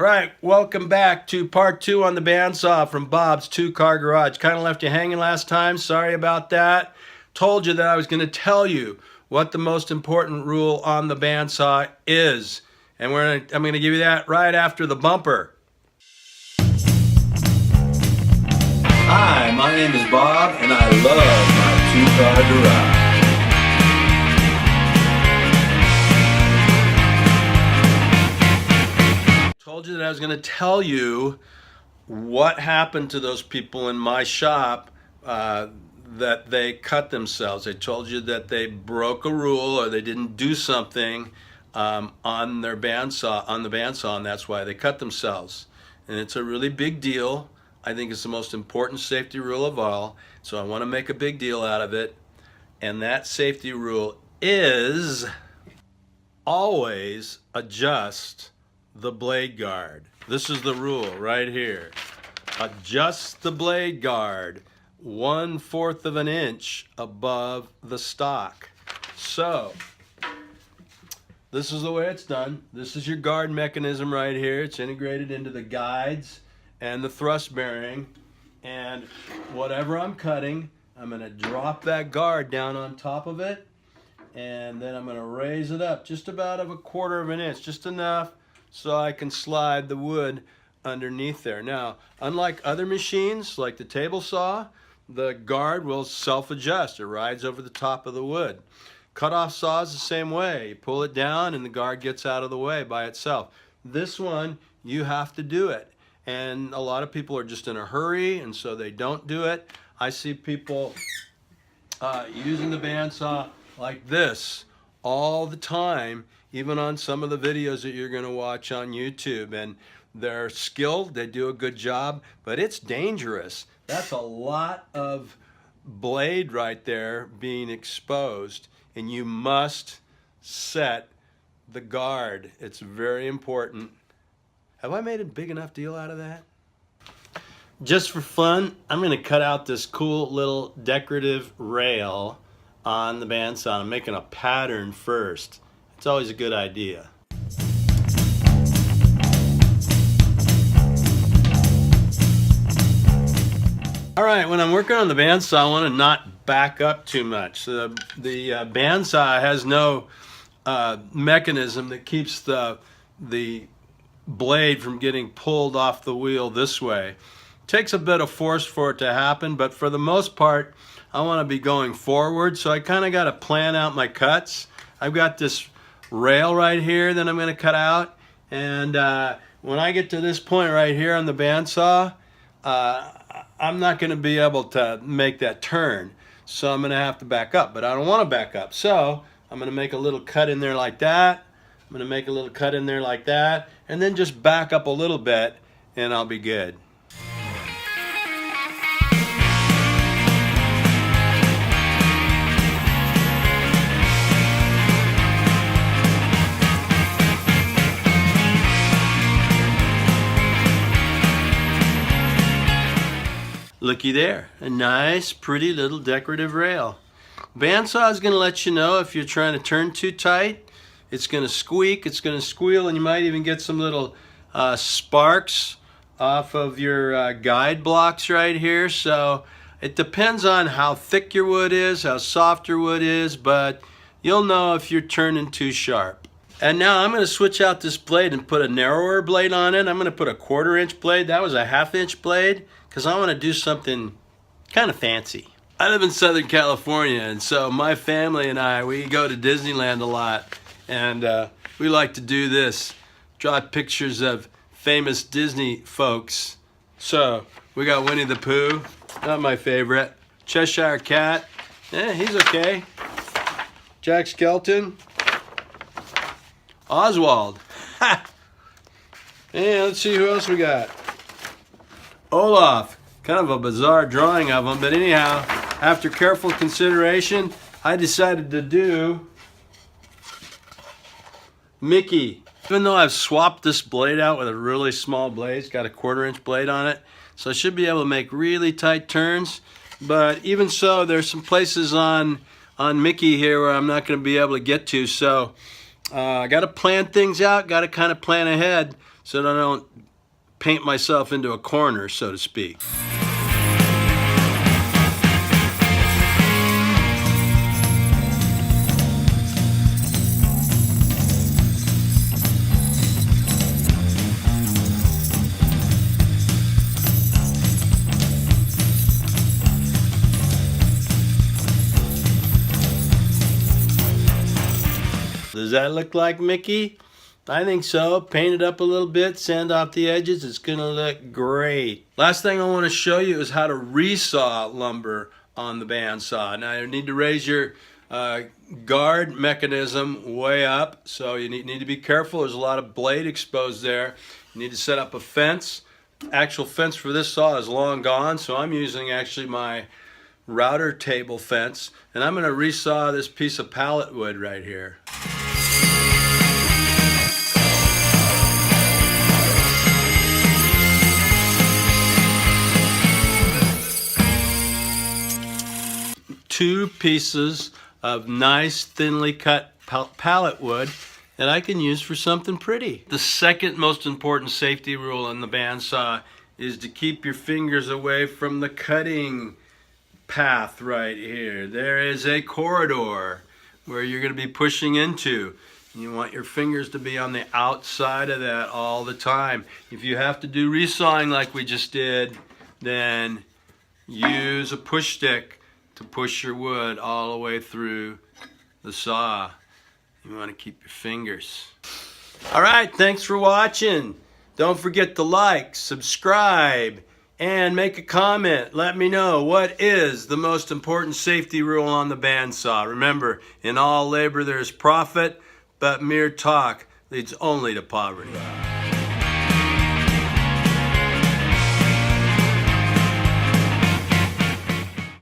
All right, welcome back to part 2 on the bandsaw from Bob's 2-Car Garage. Kind of left you hanging last time. Sorry about that. Told you that I was going to tell you what the most important rule on the bandsaw is. And I'm going to give you that right after the bumper. Hi, my name is Bob, and I love my 2-Car Garage. Told you that I was going to tell you what happened to those people in my shop that they cut themselves. I told you that they broke a rule or they didn't do something on their bandsaw, and that's why they cut themselves. And it's a really big deal. I think it's the most important safety rule of all, so I want to make a big deal out of it. And that safety rule is always adjust the blade guard. This is the rule right here. Adjust the blade guard 1/4 of an inch above the stock. So this is the way it's done. This is your guard mechanism right here. It's integrated into the guides and the thrust bearing. And whatever I'm cutting, I'm going to drop that guard down on top of it, and then I'm going to raise it up just about of 1/4 of an inch, just enough so I can slide the wood underneath there. Now, unlike other machines like the table saw, the guard will self-adjust. It rides over the top of the wood. Cut-off saw is the same way. You pull it down and the guard gets out of the way by itself. This one, you have to do it. And a lot of people are just in a hurry, and so they don't do it. I see people using the bandsaw like this all the time, even on some of the videos that you're going to watch on YouTube. And they're skilled, they do a good job, but it's dangerous. That's a lot of blade right there being exposed, and you must set the guard. It's very important. Have I made a big enough deal out of that? Just for fun, I'm going to cut out this cool little decorative rail on the bandsaw. I'm making a pattern first. It's always a good idea. All right, when I'm working on the bandsaw, I want to not back up too much. The bandsaw has no mechanism that keeps the blade from getting pulled off the wheel this way. It takes a bit of force for it to happen, but for the most part, I want to be going forward, so I kind of got to plan out my cuts. I've got this rail right here that I'm going to cut out, and when I get to this point right here on the bandsaw, I'm not going to be able to make that turn, so I'm going to have to back up, but I don't want to back up, so I'm going to make a little cut in there like that. I'm going to make a little cut in there like that, and then just back up a little bit, and I'll be good. Looky there, a nice, pretty little decorative rail. Bandsaw is going to let you know if you're trying to turn too tight. It's going to squeak, it's going to squeal, and you might even get some little sparks off of your guide blocks right here. So it depends on how thick your wood is, how soft your wood is, but you'll know if you're turning too sharp. And now I'm going to switch out this blade and put a narrower blade on it. I'm going to put a 1/4 inch blade. That was a 1/2 inch blade because I want to do something kind of fancy. I live in Southern California, and so my family and I, we go to Disneyland a lot, and we like to do this, draw pictures of famous Disney folks. So we got Winnie the Pooh, not my favorite. Cheshire Cat, he's okay. Jack Skellington. Oswald. Ha! Yeah, let's see who else we got. Olaf. Kind of a bizarre drawing of him, but anyhow, after careful consideration, I decided to do Mickey. Even though I've swapped this blade out with a really small blade, it's got a 1/4 inch blade on it, so I should be able to make really tight turns. But even so, there's some places on Mickey here where I'm not going to be able to get to, so I got to plan things out, got to kind of plan ahead. so that I don't paint myself into a corner, so to speak. Does that look like Mickey? I think so. Paint it up a little bit, sand off the edges. It's gonna look great. Last thing I want to show you is how to resaw lumber on the bandsaw. Now you need to raise your guard mechanism way up, so you need to be careful. There's a lot of blade exposed there. You need to set up a fence. Actual fence for this saw is long gone, so I'm using actually my router table fence, and I'm going to resaw this piece of pallet wood right here. Two pieces of nice thinly cut pallet wood that I can use for something pretty. The second most important safety rule on the bandsaw is to keep your fingers away from the cutting path right here. There is a corridor where you're going to be pushing into. You want your fingers to be on the outside of that all the time. If you have to do resawing like we just did, then use a push stick to push your wood all the way through the saw. You want to keep your fingers. All right, thanks for watching. Don't forget to like, subscribe, and make a comment. Let me know what is the most important safety rule on the bandsaw. Remember, in all labor there is profit, but mere talk leads only to poverty.